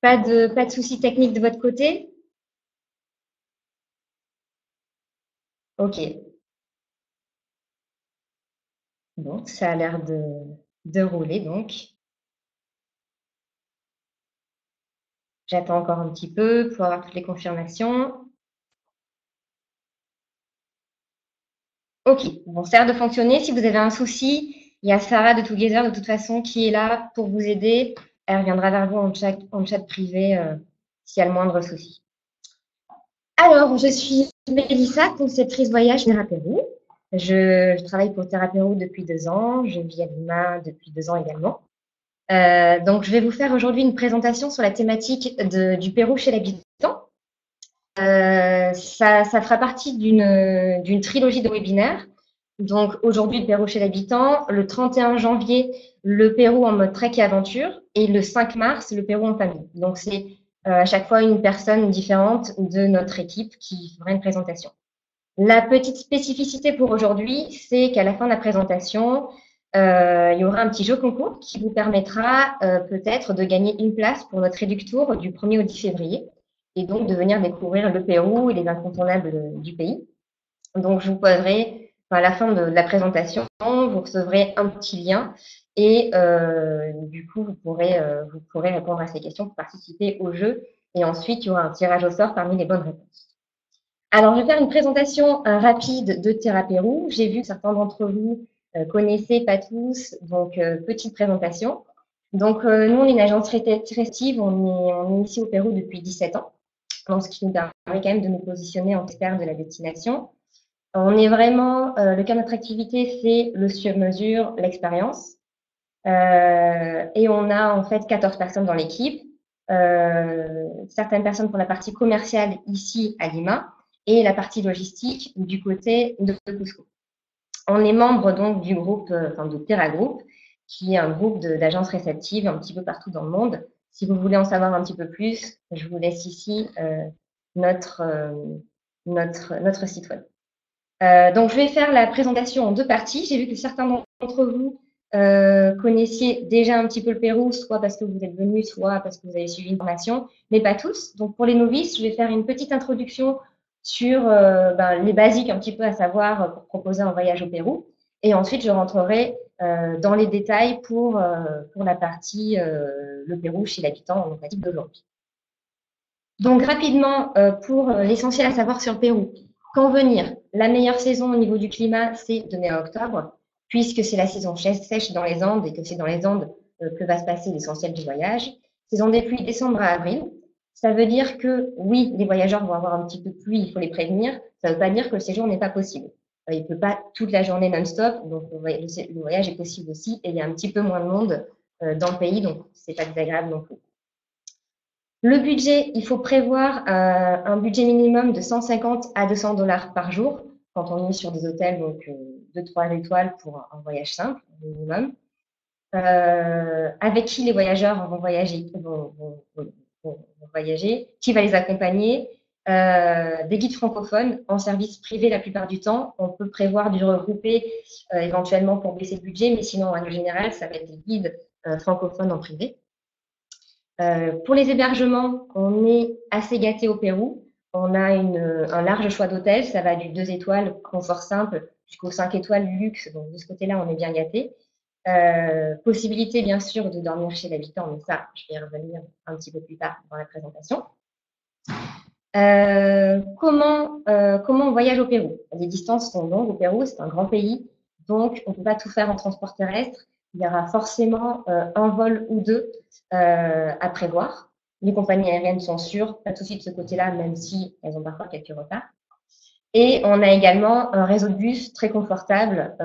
Pas de soucis techniques de votre côté? Ok. Bon, ça a l'air de rouler donc. J'attends encore un petit peu pour avoir toutes les confirmations. Ok, bon, ça a l'air de fonctionner. Si vous avez un souci, il y a Sarah de Together de toute façon qui est là pour vous aider. Elle reviendra vers vous en chat privé s'il y a le moindre souci. Alors, je suis Mélissa, conceptrice voyage Terrapérou. Je travaille pour Terrapérou depuis 2 ans. Je vis à Lima depuis 2 ans également. Donc, je vais vous faire aujourd'hui une présentation sur la thématique du Pérou chez l'habitant. Ça fera partie d'une trilogie de webinaires. Donc, aujourd'hui, le Pérou chez l'habitant. Le 31 janvier, le Pérou en mode trek et aventure. Et le 5 mars, le Pérou en famille. Donc, c'est à chaque fois une personne différente de notre équipe qui fera une présentation. La petite spécificité pour aujourd'hui, c'est qu'à la fin de la présentation, il y aura un petit jeu concours qui vous permettra peut-être de gagner une place pour notre Réductour du 1er au 10 février et donc de venir découvrir le Pérou et les incontournables du pays. Donc, je vous poserai, à la fin de la présentation, vous recevrez un petit lien et du coup, vous pourrez répondre à ces questions pour participer au jeu. Et ensuite, il y aura un tirage au sort parmi les bonnes réponses. Alors, je vais faire une présentation rapide de Terrapérou. J'ai vu que certains d'entre vous connaissaient, pas tous, donc petite présentation. Donc, nous, on est une agence restive, on est ici au Pérou depuis 17 ans, ce qui nous permet quand même de nous positionner en expert de la destination. On est vraiment, le cœur de notre activité, c'est le sur-mesure, l'expérience. Et on a en fait 14 personnes dans l'équipe. Certaines personnes pour la partie commerciale ici à Lima et la partie logistique du côté de Cusco. On est membre donc du groupe, de Terra Group, qui est un groupe d'agences réceptives un petit peu partout dans le monde. Si vous voulez en savoir un petit peu plus, je vous laisse ici notre site web. Donc, je vais faire la présentation en 2 parties. J'ai vu que certains d'entre vous connaissiez déjà un petit peu le Pérou, soit parce que vous êtes venus, soit parce que vous avez suivi une formation, mais pas tous. Donc, pour les novices, je vais faire une petite introduction sur les basiques un petit peu à savoir pour proposer un voyage au Pérou. Et ensuite, je rentrerai dans les détails pour la partie le Pérou chez l'habitant en pratique d'aujourd'hui. Donc, rapidement, pour l'essentiel à savoir sur le Pérou. Quand venir? La meilleure saison au niveau du climat, c'est de mai à octobre, puisque c'est la saison sèche dans les Andes et que c'est dans les Andes que va se passer l'essentiel du voyage. Saison des pluies, décembre à avril. Ça veut dire que, oui, les voyageurs vont avoir un petit peu de pluie, il faut les prévenir. Ça ne veut pas dire que le séjour n'est pas possible. Il ne peut pas toute la journée non-stop, donc le voyage est possible aussi, et il y a un petit peu moins de monde dans le pays, donc c'est pas désagréable non plus. Le budget, il faut prévoir un budget minimum de 150 à 200 $ par jour quand on est sur des hôtels donc 2-3 étoiles pour un voyage simple minimum. Avec qui les voyageurs vont voyager, qui va les accompagner, des guides francophones en service privé la plupart du temps. On peut prévoir du regroupé éventuellement pour baisser le budget, mais sinon en général, ça va être des guides francophones en privé. Pour les hébergements, on est assez gâté au Pérou. On a un large choix d'hôtels. Ça va du 2 étoiles, confort simple, jusqu'aux 5 étoiles luxe. Donc, de ce côté-là, on est bien gâté. Possibilité, bien sûr, de dormir chez l'habitant, mais ça, je vais y revenir un petit peu plus tard dans la présentation. Comment on voyage au Pérou? Les distances sont longues au Pérou, c'est un grand pays, donc on ne peut pas tout faire en transport terrestre. Il y aura forcément un vol ou deux à prévoir. Les compagnies aériennes sont sûres, pas de souci de ce côté-là, même si elles ont parfois quelques retards. Et on a également un réseau de bus très confortable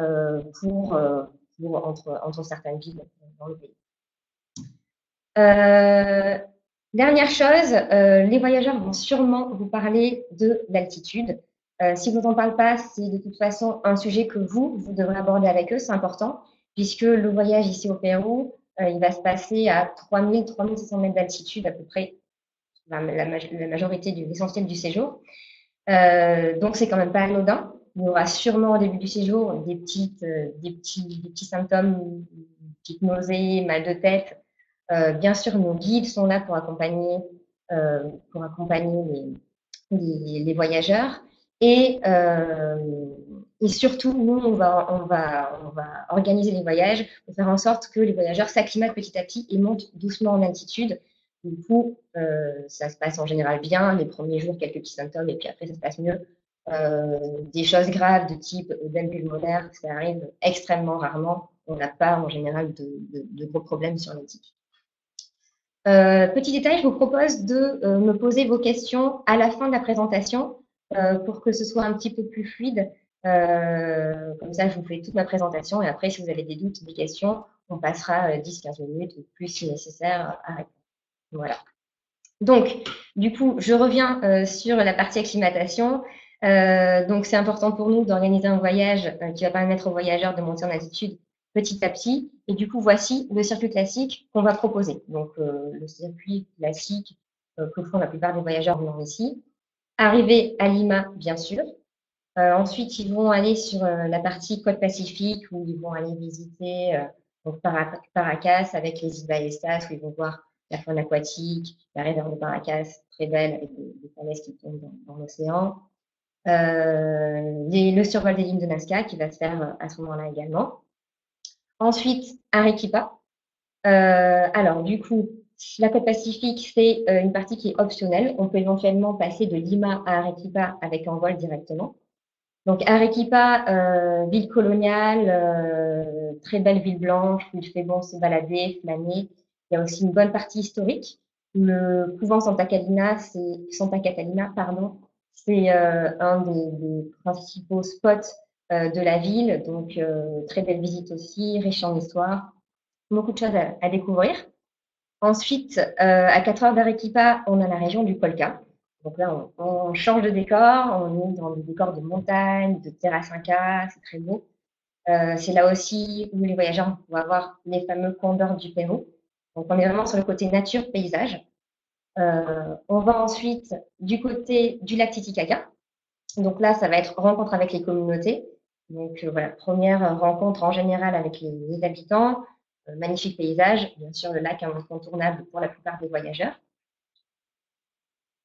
entre certaines villes dans le pays. Dernière chose, les voyageurs vont sûrement vous parler de l'altitude. Si vous n'en parlez pas, c'est de toute façon un sujet que vous devrez aborder avec eux, c'est important, puisque le voyage ici au Pérou, il va se passer à 3000-3600 mètres d'altitude à peu près, la majorité l'essentiel du séjour. Donc, c'est quand même pas anodin. Il y aura sûrement au début du séjour des petits symptômes, petites nausées, mal de tête, Bien sûr, nos guides sont là pour accompagner les voyageurs. Et surtout, nous, on va organiser les voyages pour faire en sorte que les voyageurs s'acclimatent petit à petit et montent doucement en altitude. Du coup, ça se passe en général bien. Les premiers jours, quelques petits symptômes, et puis après, ça se passe mieux. Des choses graves de type œdème pulmonaire, ça arrive extrêmement rarement. On n'a pas en général de gros problèmes sur l'éthique. Petit détail, je vous propose de me poser vos questions à la fin de la présentation pour que ce soit un petit peu plus fluide. Comme ça, je vous fais toute ma présentation et après, si vous avez des doutes, des questions, on passera 10-15 minutes ou plus si nécessaire à répondre. Voilà. Donc, du coup, je reviens sur la partie acclimatation. Donc, c'est important pour nous d'organiser un voyage qui va permettre aux voyageurs de monter en altitude petit à petit. Et du coup, voici le circuit classique qu'on va proposer. Donc, le circuit classique que font la plupart des voyageurs venant ici. Arriver à Lima, bien sûr. Ensuite, ils vont aller sur la partie côte Pacifique où ils vont aller visiter donc Paracas avec les îles Ballestas où ils vont voir la faune aquatique, la réserve de Paracas, très belle avec des falaises qui tombent dans l'océan. Le survol des lignes de Nazca qui va se faire à ce moment-là également. Ensuite, Arequipa. Alors, du coup, la côte Pacifique, c'est une partie qui est optionnelle. On peut éventuellement passer de Lima à Arequipa avec un vol directement. Donc, Arequipa, ville coloniale, très belle ville blanche où il fait bon se balader, flâner. Il y a aussi une bonne partie historique. Le couvent Santa Catalina, pardon, c'est un des principaux spots de la ville. Donc, très belle visite aussi, riche en histoire. Beaucoup de choses à découvrir. Ensuite, à 4 heures d'Arequipa, on a la région du Colca. Donc là, on change de décor, on est dans des décors de montagne, de terrasse inca, c'est très beau. C'est là aussi où les voyageurs vont avoir les fameux condors du Pérou. Donc on est vraiment sur le côté nature, paysage. On va ensuite du côté du lac Titicaca. Donc là, ça va être rencontre avec les communautés. Donc voilà, première rencontre en général avec les habitants. Magnifique paysage, bien sûr le lac est incontournable pour la plupart des voyageurs.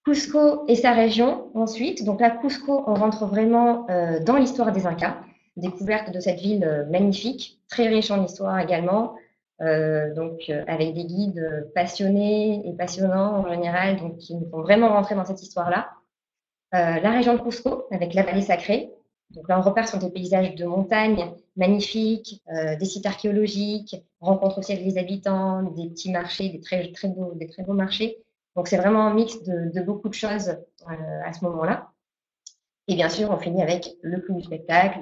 Cusco et sa région ensuite. Donc là, Cusco, on rentre vraiment dans l'histoire des Incas, découverte de cette ville magnifique, très riche en histoire également, avec des guides passionnés et passionnants en général, donc qui nous font vraiment rentrer dans cette histoire-là. La région de Cusco, avec la vallée sacrée. Donc là, on repart sur des paysages de montagne magnifiques, des sites archéologiques, rencontre aussi avec les habitants, des petits marchés, des très beaux marchés. Donc c'est vraiment un mix de beaucoup de choses à ce moment-là. Et bien sûr, on finit avec le clou du spectacle,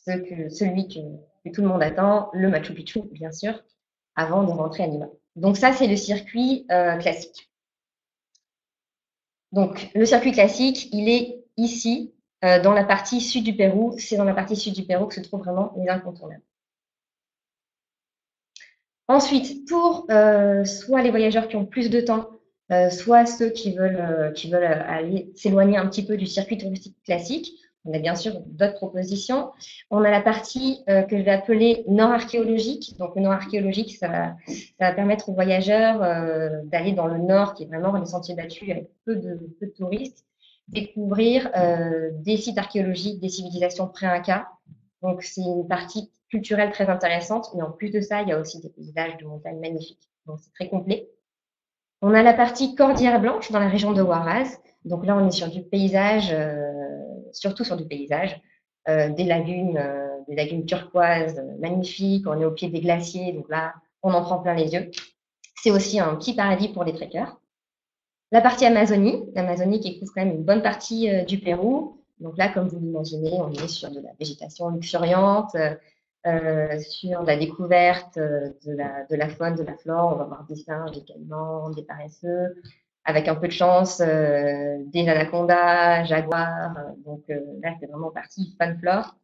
celui que tout le monde attend, le Machu Picchu, bien sûr, avant de rentrer à Lima. Donc ça, c'est le circuit classique. Donc, le circuit classique, il est ici, dans la partie sud du Pérou. C'est dans la partie sud du Pérou que se trouvent vraiment les incontournables. Ensuite, pour soit les voyageurs qui ont plus de temps, soit ceux qui veulent aller s'éloigner un petit peu du circuit touristique classique, on a bien sûr d'autres propositions. On a la partie que je vais appeler nord archéologique. Donc, le nord archéologique, ça va permettre aux voyageurs d'aller dans le nord, qui est vraiment des sentiers battus avec peu de touristes, découvrir des sites archéologiques, des civilisations pré-Inca. Donc, c'est une partie culturelle très intéressante. Mais en plus de ça, il y a aussi des paysages de montagne magnifiques. Donc, c'est très complet. On a la partie Cordillère Blanche dans la région de Huaraz. Donc là, on est sur du paysage, surtout sur du paysage, des lagunes turquoises magnifiques. On est au pied des glaciers, donc là, on en prend plein les yeux. C'est aussi un petit paradis pour les trekkers. La partie l'Amazonie qui couvre quand même une bonne partie du Pérou. Donc là, comme vous l'imaginez, on est sur de la végétation luxuriante, sur la découverte de la faune, de la flore. On va voir des singes, des caïmans, des paresseux, avec un peu de chance, des anacondas, jaguars. Donc là, c'est vraiment partie faune flore.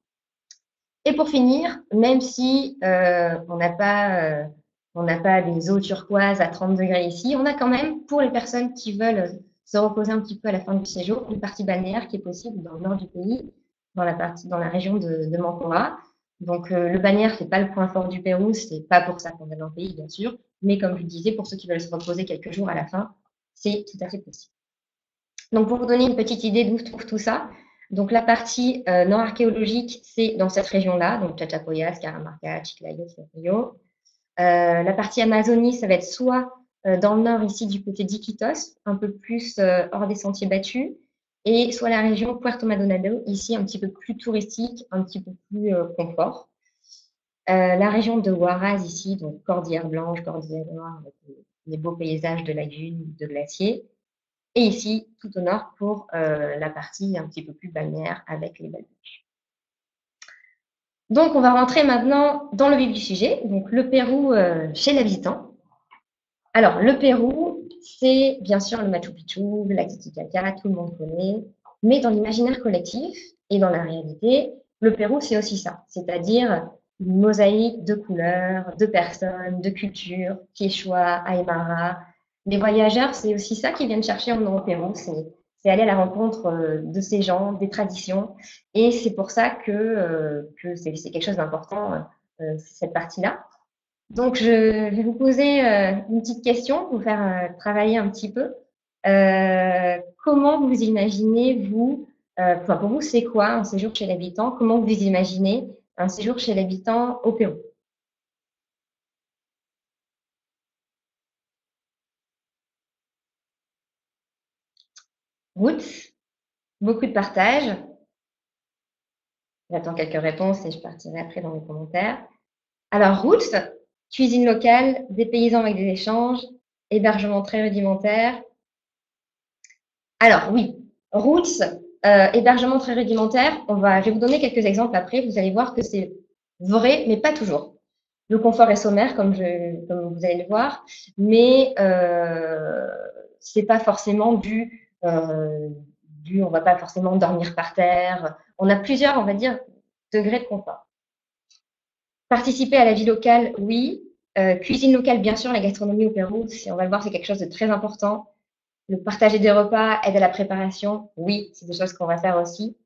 Et pour finir, même si on n'a pas des eaux turquoises à 30 degrés ici, on a quand même, pour les personnes qui veulent se reposer un petit peu à la fin du séjour, une partie balnéaire qui est possible dans le nord du pays, dans la région de Mancora. Donc, le balnéaire, c'est pas le point fort du Pérou, c'est pas pour ça qu'on est dans le pays, bien sûr, mais comme je le disais, pour ceux qui veulent se reposer quelques jours à la fin, c'est tout à fait possible. Donc, pour vous donner une petite idée d'où se trouve tout ça, donc la partie non archéologique, c'est dans cette région-là, donc Chachapoyas, Caramarca, Chiclayo, Rio. La partie Amazonie, ça va être soit dans le nord, ici, du côté d'Iquitos, un peu plus hors des sentiers battus, et soit la région Puerto Maldonado, ici, un petit peu plus touristique, un petit peu plus confort. La région de Huaraz, ici, donc Cordillère Blanche, Cordillère Noire, avec les beaux paysages de lagunes, de glaciers. Et ici, tout au nord, pour la partie un petit peu plus balnéaire avec les belles beaches. Donc, on va rentrer maintenant dans le vif du sujet. Donc, le Pérou chez l'habitant. Alors, le Pérou, c'est bien sûr le Machu Picchu, le lac Titicaca, tout le monde connaît. Mais dans l'imaginaire collectif et dans la réalité, le Pérou, c'est aussi ça. C'est-à-dire une mosaïque de couleurs, de personnes, de cultures, Quechua, Aymara. Les voyageurs, c'est aussi ça qu'ils viennent chercher au Pérou. C'est aller à la rencontre de ces gens, des traditions. Et c'est pour ça que c'est quelque chose d'important, cette partie-là. Donc, je vais vous poser une petite question pour vous faire travailler un petit peu. Comment vous imaginez, vous, enfin, pour vous, c'est quoi un séjour chez l'habitant? Comment vous imaginez un séjour chez l'habitant au Pérou? Routes, beaucoup de partage. J'attends quelques réponses et je partirai après dans les commentaires. Alors, routes, cuisine locale, des paysans avec des échanges, hébergement très rudimentaire. Alors, oui, routes, hébergement très rudimentaire. Je vais vous donner quelques exemples après. Vous allez voir que c'est vrai, mais pas toujours. Le confort est sommaire, comme vous allez le voir, mais c'est pas forcément on va pas forcément dormir par terre. On a plusieurs, on va dire, degrés de confort. Participer à la vie locale, oui. Cuisine locale, bien sûr, la gastronomie au Pérou, on va le voir, c'est quelque chose de très important. Le partager des repas, aide à la préparation, oui, c'est des choses qu'on va faire aussi.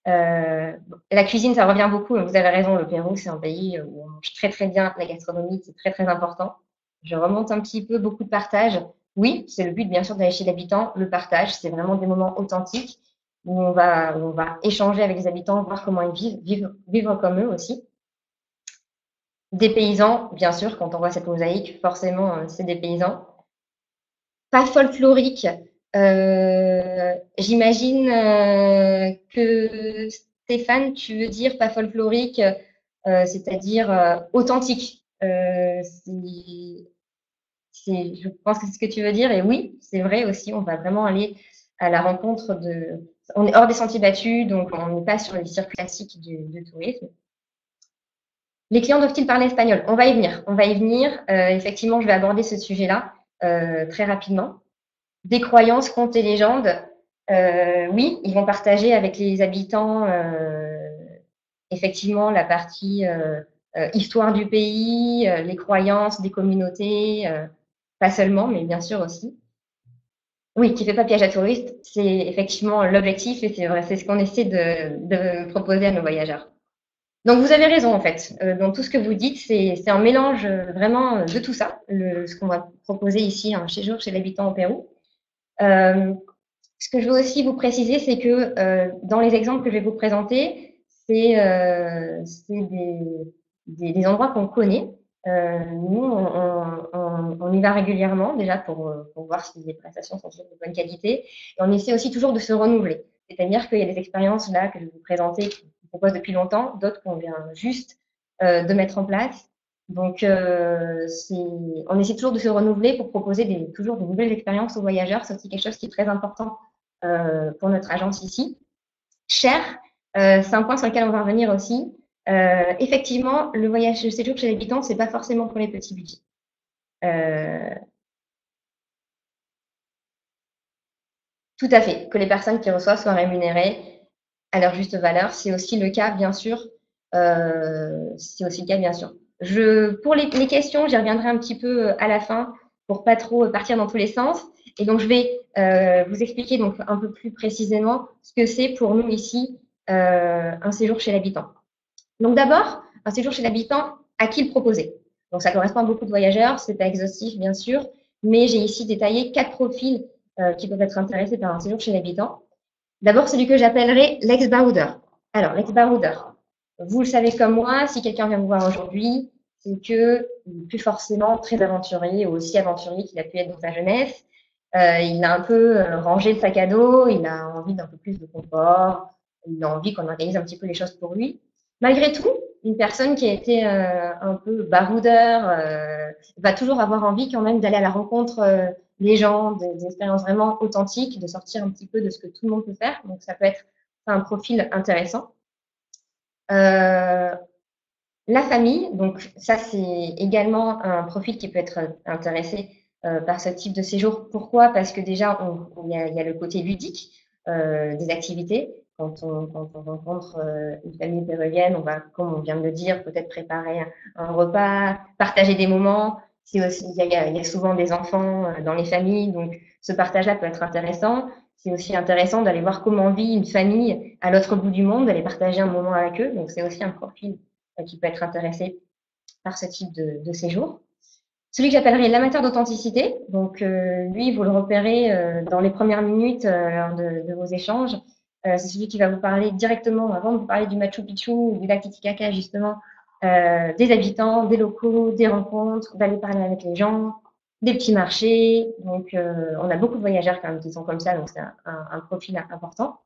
La cuisine, ça revient beaucoup. Vous avez raison, le Pérou, c'est un pays où on mange très très bien. La gastronomie, c'est très très important. Je remonte un petit peu, beaucoup de partage. Oui, c'est le but, bien sûr, d'aller chez l'habitant. Le partage, c'est vraiment des moments authentiques où on va échanger avec les habitants, voir comment ils vivre comme eux aussi. Des paysans, bien sûr, quand on voit cette mosaïque, forcément, c'est des paysans. Pas folklorique. J'imagine que Stéphane, tu veux dire pas folklorique, c'est-à-dire authentique. Je pense que c'est ce que tu veux dire. Et oui, c'est vrai aussi, on va vraiment aller à la rencontre de. On est hors des sentiers battus, donc on n'est pas sur les circuits classiques du tourisme. Les clients doivent-ils parler espagnol? On va y venir. On va y venir. Effectivement, je vais aborder ce sujet-là très rapidement. Des croyances, contes et légendes, oui, ils vont partager avec les habitants effectivement la partie histoire du pays, les croyances des communautés, pas seulement, mais bien sûr aussi. Oui, qui fait pas piège à touristes, c'est effectivement l'objectif et c'est vrai, c'est ce qu'on essaie de proposer à nos voyageurs. Donc vous avez raison en fait. Dans tout ce que vous dites, c'est un mélange vraiment de tout ça, ce qu'on va proposer ici un séjour chez l'habitant au Pérou. Euh, Ce que je veux aussi vous préciser, c'est que dans les exemples que je vais vous présenter, c'est des endroits qu'on connaît. Nous, on y va régulièrement déjà pour voir si les prestations sont toujours de bonne qualité. Et on essaie aussi toujours de se renouveler. C'est-à-dire qu'il y a des expériences là que je vais vous présenter qu'on propose depuis longtemps, d'autres qu'on vient juste de mettre en place. Donc, on essaie toujours de se renouveler pour proposer toujours de nouvelles expériences aux voyageurs. C'est aussi quelque chose qui est très important pour notre agence ici. Cher, c'est un point sur lequel on va revenir aussi. Effectivement, le séjour chez l'habitant, c'est pas forcément pour les petits budgets. Tout à fait, que les personnes qui reçoivent soient rémunérées à leur juste valeur, c'est aussi le cas, bien sûr. C'est aussi le cas, bien sûr. Pour les questions, j'y reviendrai un petit peu à la fin pour pas trop partir dans tous les sens. Et donc, je vais vous expliquer donc un peu plus précisément ce que c'est pour nous ici un séjour chez l'habitant. Donc d'abord, un séjour chez l'habitant, à qui le proposer? Donc ça correspond à beaucoup de voyageurs, c'est pas exhaustif bien sûr, mais j'ai ici détaillé 4 profils qui peuvent être intéressés par un séjour chez l'habitant. D'abord, celui que j'appellerai l'ex-baroudeur. Alors, l'ex-baroudeur, vous le savez comme moi, si quelqu'un vient vous voir aujourd'hui, c'est que plus forcément très aventurier ou aussi aventurier qu'il a pu être dans sa jeunesse. Il a un peu rangé le sac à dos, il a envie d'un peu plus de confort, il a envie qu'on organise un petit peu les choses pour lui. Malgré tout, une personne qui a été un peu baroudeur va toujours avoir envie quand même d'aller à la rencontre des gens, des expériences vraiment authentiques, de sortir un petit peu de ce que tout le monde peut faire. Donc ça peut être un profil intéressant. La famille, donc ça c'est également un profil qui peut être intéressé par ce type de séjour. Pourquoi? Parce que déjà il y a le côté ludique des activités. Quand on rencontre une famille péruvienne, on va, comme on vient de le dire, peut-être préparer un repas, partager des moments. C'est aussi, il y a souvent des enfants dans les familles, donc ce partage-là peut être intéressant. C'est aussi intéressant d'aller voir comment vit une famille à l'autre bout du monde, d'aller partager un moment avec eux. Donc c'est aussi un profil qui peut être intéressé par ce type de séjour. Celui que j'appellerais l'amateur d'authenticité, donc lui, vous le repérez dans les premières minutes lors de vos échanges. C'est celui qui va vous parler directement, avant de vous parler du Machu Picchu ou du lac Titicaca, justement, des habitants, des locaux, des rencontres, d'aller parler avec les gens, des petits marchés. Donc, on a beaucoup de voyageurs quand même qui sont comme ça, donc c'est un profil important.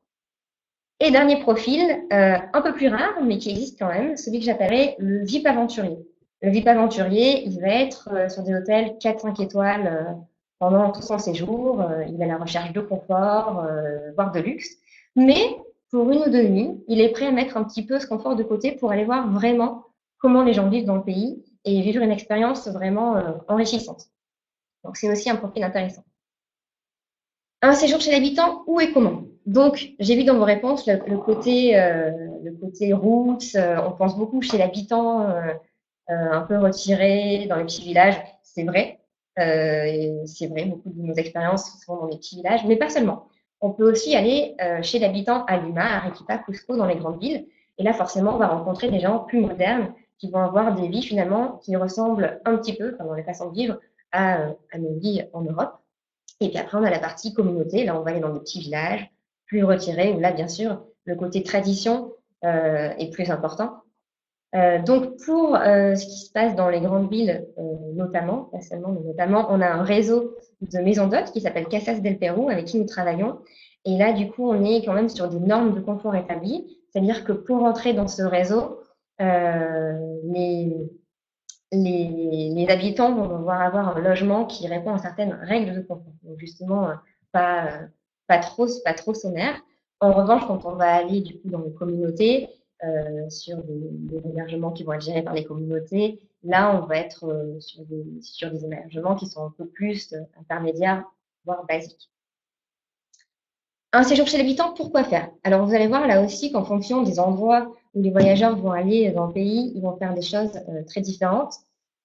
Et dernier profil, un peu plus rare, mais qui existe quand même, celui que j'appellerais le VIP aventurier. Le VIP aventurier, il va être sur des hôtels 4-5 étoiles pendant tout son séjour. Il est à la recherche de confort, voire de luxe. Mais pour une ou deux nuits, il est prêt à mettre un petit peu ce confort de côté pour aller voir vraiment comment les gens vivent dans le pays et vivre une expérience vraiment enrichissante. Donc c'est aussi un profil intéressant. Un séjour chez l'habitant, où et comment? Donc, j'ai vu dans vos réponses le côté roots. On pense beaucoup chez l'habitant, un peu retiré, dans les petits villages. C'est vrai. C'est vrai, beaucoup de nos expériences sont dans les petits villages, mais pas seulement. On peut aussi aller chez l'habitant à Lima, à Arequipa, Cusco, dans les grandes villes. Et là, forcément, on va rencontrer des gens plus modernes qui vont avoir des vies finalement qui ressemblent un petit peu, dans les façons de vivre, à nos vies en Europe. Et puis après, on a la partie communauté. Là, on va aller dans des petits villages plus retirés, où là, bien sûr, le côté tradition est plus important. Donc, pour ce qui se passe dans les grandes villes, notamment, pas seulement, mais notamment, on a un réseau de maisons d'hôtes qui s'appelle Casas del Perú, avec qui nous travaillons. Et là, du coup, on est quand même sur des normes de confort établies. C'est-à-dire que pour entrer dans ce réseau, les les habitants vont devoir avoir un logement qui répond à certaines règles de confort. Donc justement, pas, pas trop sommaire. En revanche, quand on va aller du coup dans les communautés, sur des hébergements qui vont être gérés par les communautés, là, on va être sur des hébergements qui sont un peu plus intermédiaires, voire basiques. Un séjour chez l'habitant, pourquoi faire? Alors, vous allez voir là aussi qu'en fonction des endroits où les voyageurs vont aller dans le pays, ils vont faire des choses très différentes.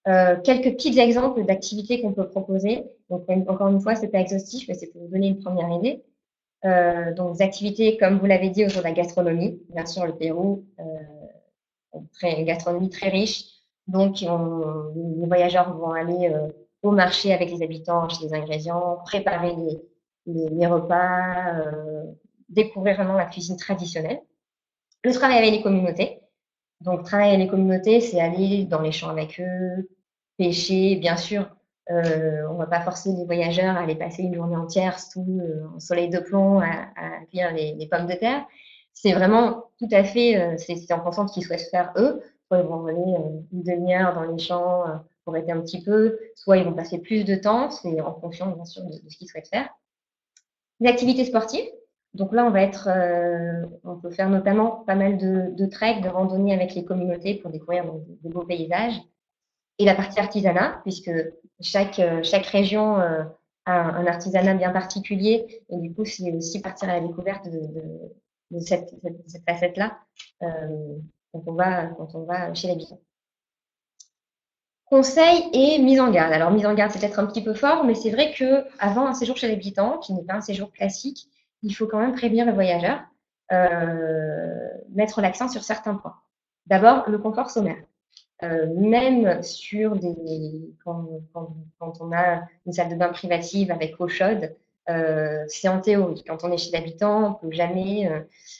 Quelques petits exemples d'activités qu'on peut proposer. Donc, encore une fois, c'est pas exhaustif, mais c'est pour vous donner une première idée. Donc, des activités, comme vous l'avez dit, autour de la gastronomie. Bien sûr, le Pérou, une gastronomie très riche. Donc, les voyageurs vont aller au marché avec les habitants, acheter les ingrédients, préparer les repas, découvrir vraiment la cuisine traditionnelle. Le travail avec les communautés. Donc, travailler avec les communautés, c'est aller dans les champs avec eux, pêcher. Bien sûr, on ne va pas forcer les voyageurs à aller passer une journée entière sous un soleil de plomb à cueillir les pommes de terre. C'est vraiment tout à fait, c'est en fonction de ce qu'ils souhaitent faire eux. Soit ils vont aller une demi-heure dans les champs pour aider un petit peu, soit ils vont passer plus de temps, c'est en fonction bien sûr de ce qu'ils souhaitent faire. Les activités sportives. Donc là, on peut faire notamment pas mal de treks, de randonnées avec les communautés pour découvrir de beaux paysages. Et la partie artisanat, puisque chaque région a un artisanat bien particulier. Et du coup, c'est aussi partir à la découverte de cette facette-là quand on va chez l'habitant. Conseil et mise en garde. Alors, mise en garde, c'est peut-être un petit peu fort, mais c'est vrai qu'avant un séjour chez l'habitant, qui n'est pas un séjour classique, il faut quand même prévenir le voyageur, mettre l'accent sur certains points. D'abord, le confort sommaire. Même sur quand on a une salle de bain privative avec eau chaude, c'est en théorie. Quand on est chez l'habitant, on ne peut jamais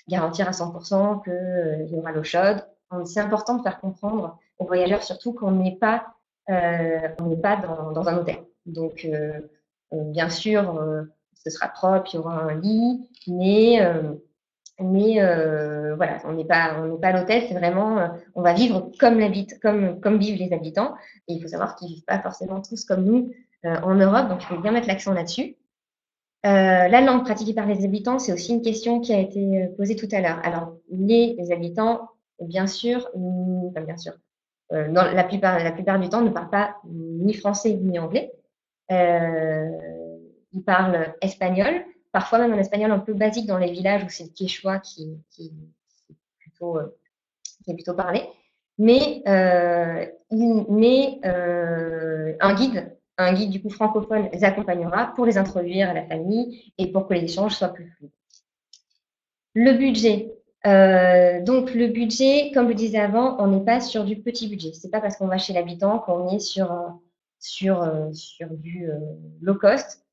garantir à 100% qu'il y aura l'eau chaude. C'est important de faire comprendre aux voyageurs, surtout qu'on n'est pas, dans un hôtel. Donc, bien sûr, ce sera propre, il y aura un lit, mais voilà, on n'est pas à l'hôtel, c'est vraiment, on va vivre comme vivent les habitants. Et il faut savoir qu'ils vivent pas forcément tous comme nous en Europe, donc il faut bien mettre l'accent là-dessus. La langue pratiquée par les habitants, c'est aussi une question qui a été posée tout à l'heure. Alors, les habitants, bien sûr, enfin, bien sûr, dans la plupart du temps, ne parlent pas ni français ni anglais. Euh, Ils parlent espagnol, parfois même un espagnol un peu basique dans les villages où c'est le quechua plutôt, qui est plutôt parlé. Mais, un guide du coup francophone les accompagnera pour les introduire à la famille et pour que les échanges soient plus fluides. Le budget. Donc le budget, comme je le disais avant, on n'est pas sur du petit budget. C'est pas parce qu'on va chez l'habitant qu'on est sur du low cost.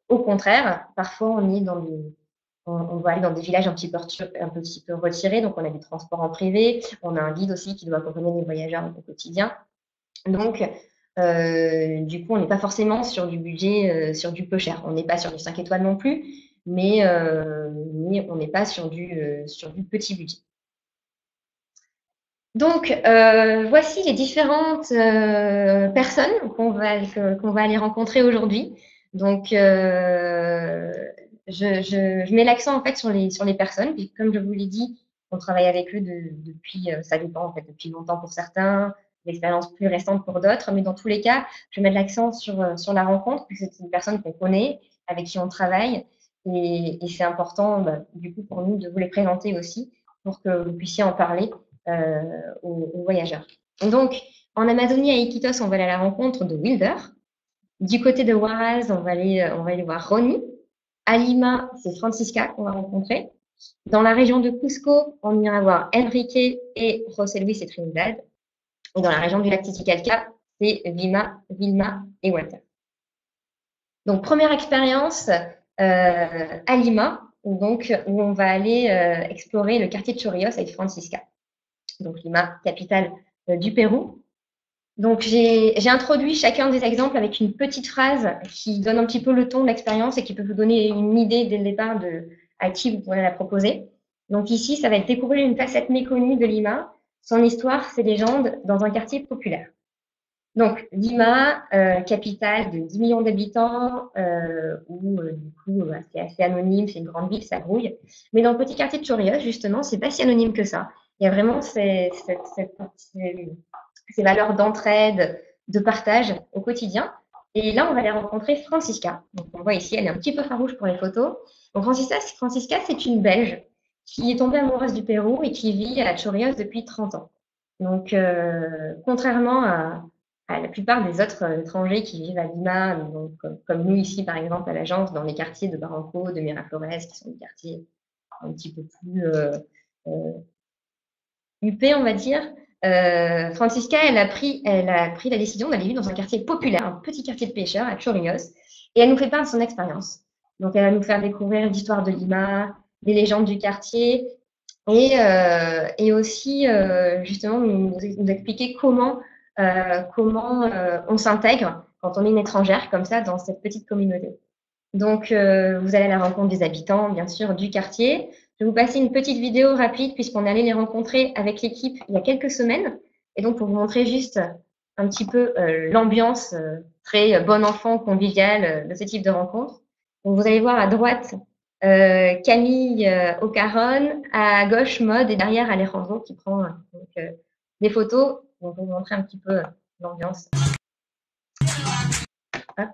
Au contraire, parfois on va aller dans des villages un petit peu retirés, donc on a des transports en privé, on a un guide aussi qui doit accompagner les voyageurs au quotidien. Donc, du coup, on n'est pas forcément sur du budget, sur du peu cher. On n'est pas sur du 5 étoiles non plus, mais on n'est pas sur du petit budget. Donc, voici les différentes personnes qu'on va aller rencontrer aujourd'hui. Donc, je mets l'accent en fait sur les personnes. Puis, comme je vous l'ai dit, on travaille avec eux depuis, ça dépend en fait, depuis longtemps pour certains, l'expérience plus récente pour d'autres. Mais dans tous les cas, je mets l'accent sur la rencontre, puisque c'est une personne qu'on connaît, avec qui on travaille. Et c'est important, bah, du coup, pour nous de vous les présenter aussi, pour que vous puissiez en parler aux voyageurs. Donc, en Amazonie, à Iquitos, on va aller à la rencontre de Wilder. Du côté de Huaraz, on va aller voir Ronnie. À Lima, c'est Francisca qu'on va rencontrer. Dans la région de Cusco, on ira voir Enrique et José Luis et Trinidad. Et dans la région du lac Titicaca, c'est Vilma et Walter. Donc, première expérience à Lima, où on va aller explorer le quartier de Chorrillos avec Francisca. Donc Lima, capitale du Pérou. Donc j'ai introduit chacun des exemples avec une petite phrase qui donne un petit peu le ton de l'expérience et qui peut vous donner une idée dès le départ à qui vous pourrez la proposer. Donc ici, ça va être découvrir une facette méconnue de Lima, son histoire, ses légendes dans un quartier populaire. Donc Lima, capitale de 10 millions d'habitants, où du coup c'est assez anonyme, c'est une grande ville, ça grouille. Mais dans le petit quartier de Chorrillos, justement, c'est pas si anonyme que ça. Il y a vraiment ces valeurs d'entraide, de partage au quotidien. Et là, on va aller rencontrer Francisca. Donc, on voit ici, elle est un petit peu farouche pour les photos. Donc, Francisca, c'est une Belge qui est tombée amoureuse du Pérou et qui vit à Chorrillos depuis 30 ans. Donc, contrairement à la plupart des autres étrangers qui vivent à Lima, donc, comme nous ici, par exemple, à l'agence, dans les quartiers de Barranco, de Miraflores, qui sont des quartiers un petit peu plus euh, huppés, on va dire. Francisca, elle a pris la décision d'aller vivre dans un quartier populaire, un petit quartier de pêcheurs à Chorrillos, et elle nous fait part de son expérience. Donc, elle va nous faire découvrir l'histoire de Lima, les légendes du quartier, et aussi justement nous expliquer comment on s'intègre quand on est une étrangère comme ça dans cette petite communauté. Donc, vous allez à la rencontre des habitants, bien sûr, du quartier. Je vais vous passer une petite vidéo rapide puisqu'on est allé les rencontrer avec l'équipe il y a quelques semaines. Et donc, pour vous montrer juste un petit peu l'ambiance très bon enfant, conviviale de ce type de rencontre. Donc, vous allez voir à droite Camille Ocaron, à gauche Maude et derrière Alejandro qui prend des photos. Donc, pour vous montrer un petit peu l'ambiance. Hop.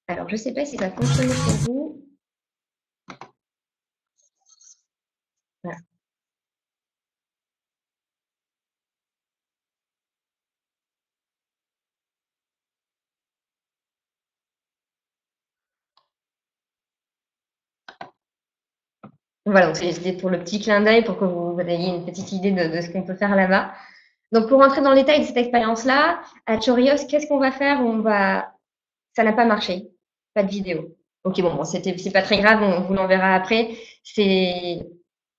Alors, je ne sais pas si ça fonctionne pour vous. Voilà. Voilà, donc c'était pour le petit clin d'œil pour que vous ayez une petite idée de ce qu'on peut faire là-bas. Donc, pour rentrer dans le détail de cette expérience-là, à Chorrillos, qu'est-ce qu'on va faire? Ça n'a pas marché. Pas de vidéo. Ok, bon, c'est pas très grave, on vous l'enverra après. C'est,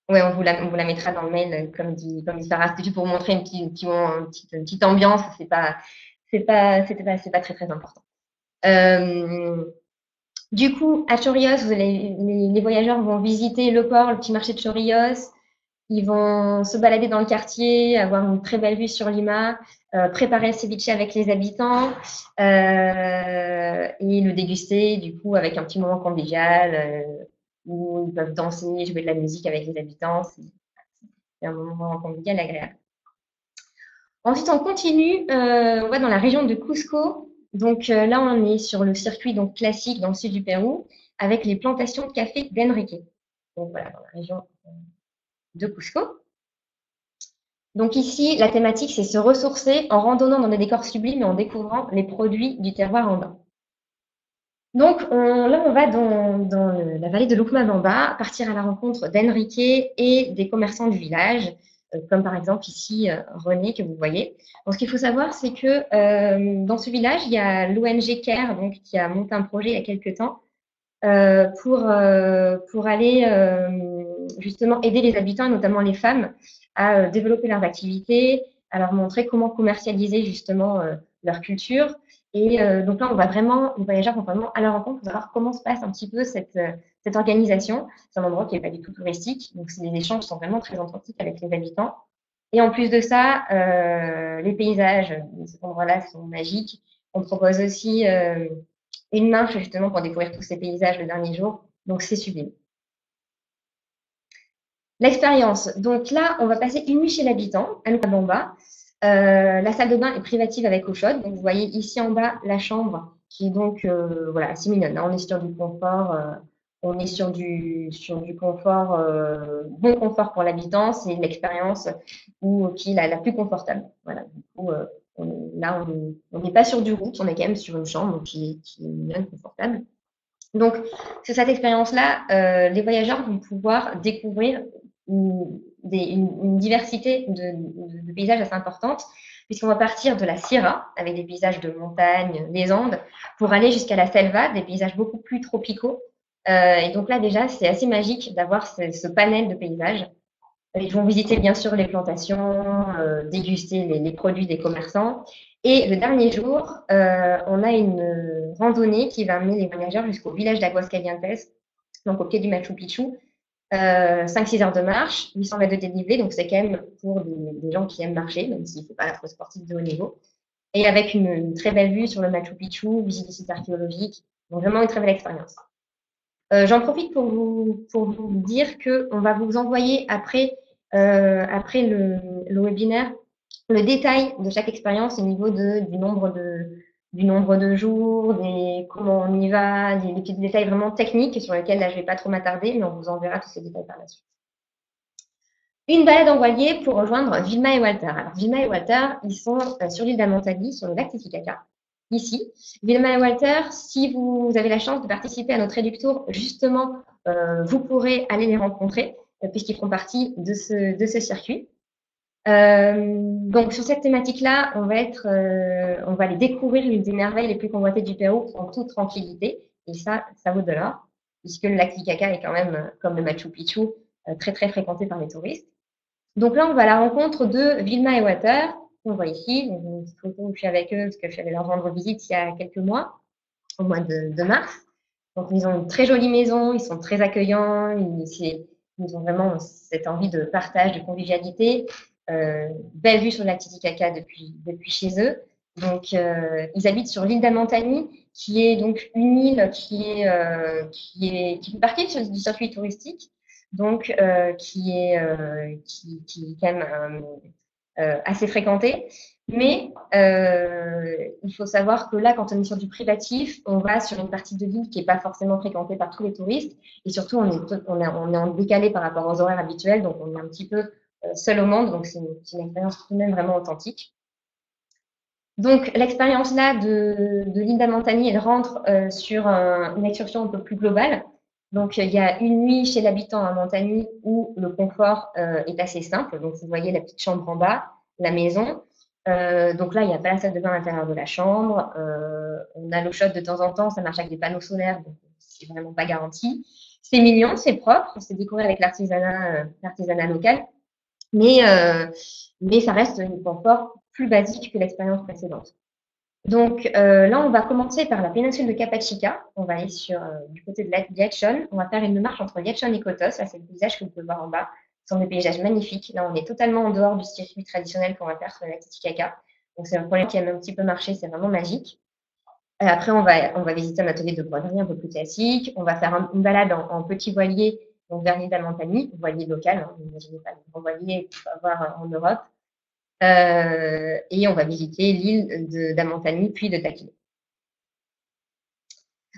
ouais, on vous la mettra dans le mail, comme dit Sarah. C'était juste pour montrer une petite ambiance. C'est pas très, très important. Euh, du coup, à Chorrillos, les voyageurs vont visiter le port, le petit marché de Chorrillos. Ils vont se balader dans le quartier, avoir une très belle vue sur Lima, préparer le ceviche avec les habitants et le déguster du coup avec un petit moment convivial où ils peuvent danser, jouer de la musique avec les habitants. C'est un moment convivial agréable. Ensuite, on continue, on va dans la région de Cusco. Donc là, on est sur le circuit donc classique dans le sud du Pérou avec les plantations de café d'Enrique. Donc voilà, dans la région de Cusco. Donc ici, la thématique, c'est se ressourcer en randonnant dans des décors sublimes et en découvrant les produits du terroir andin. Donc là, on va dans la vallée de Lukmabamba, partir à la rencontre d'Enrique et des commerçants du village, comme par exemple ici René que vous voyez. Donc, ce qu'il faut savoir, c'est que dans ce village, il y a l'ONG CARE donc, qui a monté un projet il y a quelques temps pour aller justement aider les habitants, notamment les femmes, à développer leurs activités, à leur montrer comment commercialiser justement leur culture. Et donc là, les voyageurs vont vraiment à leur rencontre pour savoir comment se passe un petit peu cette organisation. C'est un endroit qui n'est pas du tout touristique, donc les échanges sont vraiment très authentiques avec les habitants. Et en plus de ça, les paysages de cet endroit-là sont magiques. On propose aussi une marche justement pour découvrir tous ces paysages le dernier jour. Donc c'est sublime. L'expérience. Donc là, on va passer une nuit chez l'habitant, à Nuka. La salle de bain est privative avec eau chaude. Donc vous voyez ici en bas la chambre qui est donc voilà, assez mignonne. Là, on est sur du confort. On est sur du confort, bon confort pour l'habitant. C'est l'expérience qui est la plus confortable. Voilà. Du coup, on n'est pas sur du route, on est quand même sur une chambre qui est mignonne, confortable. Donc, sur cette expérience-là, les voyageurs vont pouvoir découvrir une diversité de paysages assez importante, puisqu'on va partir de la Sierra, avec des paysages de montagne, des Andes, pour aller jusqu'à la Selva, des paysages beaucoup plus tropicaux. Et donc là, déjà, c'est assez magique d'avoir ce panel de paysages. Ils vont visiter bien sûr les plantations, déguster les produits des commerçants. Et le dernier jour, on a une randonnée qui va amener les voyageurs jusqu'au village d'Aguascalientes, donc au pied du Machu Picchu. 5-6 heures de marche, 800 mètres de dénivelé, donc c'est quand même pour des gens qui aiment marcher, même s'il ne faut pas être sportif de haut niveau. Et avec une très belle vue sur le Machu Picchu, visite des sites archéologiques, donc vraiment une très belle expérience. J'en profite pour vous dire qu'on va vous envoyer après le webinaire le détail de chaque expérience au niveau du nombre de jours, comment on y va, des petits détails vraiment techniques sur lesquels là je ne vais pas trop m'attarder, mais on vous enverra tous ces détails par la suite. Une balade en voilier pour rejoindre Vilma et Walter. Alors Vilma et Walter, ils sont sur l'île d'Amontagui, sur le lac Titicaca, ici. Vilma et Walter, si vous avez la chance de participer à notre réductour, justement, vous pourrez aller les rencontrer, puisqu'ils font partie de ce circuit. Donc sur cette thématique-là, on va aller découvrir l'une des merveilles les plus convoitées du Pérou en toute tranquillité. Et ça vaut de l'or, puisque le lac Titicaca est quand même, comme le Machu Picchu, très très fréquenté par les touristes. Donc là, on va à la rencontre de Vilma et Walter, qu'on voit ici. Donc, une petite photo où je suis avec eux, parce que je suis allée leur rendre visite il y a quelques mois, au mois de mars. Donc ils ont une très jolie maison, ils sont très accueillants, ils ont vraiment cette envie de partage, de convivialité. Belle vue sur la Titicaca depuis chez eux. Donc ils habitent sur l'île d'Amantani, qui est donc une île qui fait partie du circuit touristique, donc qui est quand même assez fréquentée. Mais il faut savoir que là, quand on est sur du privatif, on va sur une partie de l'île qui n'est pas forcément fréquentée par tous les touristes. Et surtout, on est en décalé par rapport aux horaires habituels, donc on est un petit peu seul au monde. Donc c'est une expérience tout de même vraiment authentique. Donc l'expérience là de l'île d'Amantani, elle rentre sur une excursion un peu plus globale. Donc, il y a une nuit chez l'habitant à Montagny où le confort est assez simple. Donc, vous voyez la petite chambre en bas, la maison. Donc là, il n'y a pas la salle de bain à l'intérieur de la chambre. On a l'eau chaude de temps en temps, ça marche avec des panneaux solaires, donc c'est vraiment pas garanti. C'est mignon, c'est propre, c'est décoré avec l'artisanat local, mais, euh, mais ça reste un confort plus basique que l'expérience précédente. Donc là, on va commencer par la péninsule de Cappachica. On va aller du côté de Liachon. On va faire une marche entre Liachon et Kotos. Là, c'est le paysage que vous pouvez voir en bas. Ce sont des paysages magnifiques. Là, on est totalement en dehors du circuit traditionnel qu'on va faire sur la Titicaca. Donc, c'est un problème qui aime un petit peu marché. C'est vraiment magique. Après, on va visiter un atelier de broderie un peu plus classique. On va faire une balade en petit voilier, donc vers l'île d'Amantani, voilier local. Hein, n'imaginez pas le grand voilier qu'il faut avoir en Europe. Et on va visiter l'île d'Amantani, puis de Taquil.